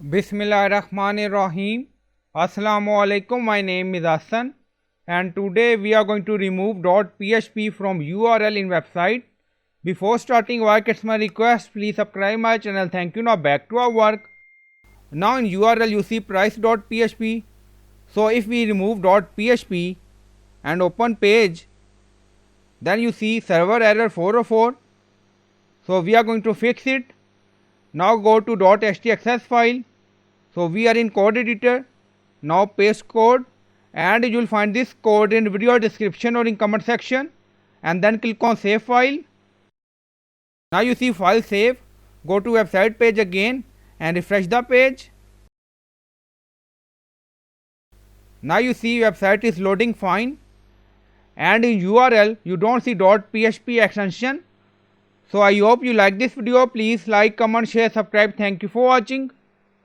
Bismillahirrahmanirrahim. Assalamu alaikum. My name is Hassan and today we are going to remove .php from URL in website. Before starting work, it's my request, please subscribe my channel. Thank you. Now back to our work. Now in URL you see price.php. So if we remove .php and open page, then you see server error 404. So we are going to fix it. Now go to .htaccess file. So we are in code editor. Now paste code and you will find this code in video description or in comment section, and then click on save file. Now you see file save. Go to website page again and refresh the page. Now you see website is loading fine, and in URL you don't see .php extension. So I hope you like this video. Please like, comment, share, subscribe. Thank you for watching.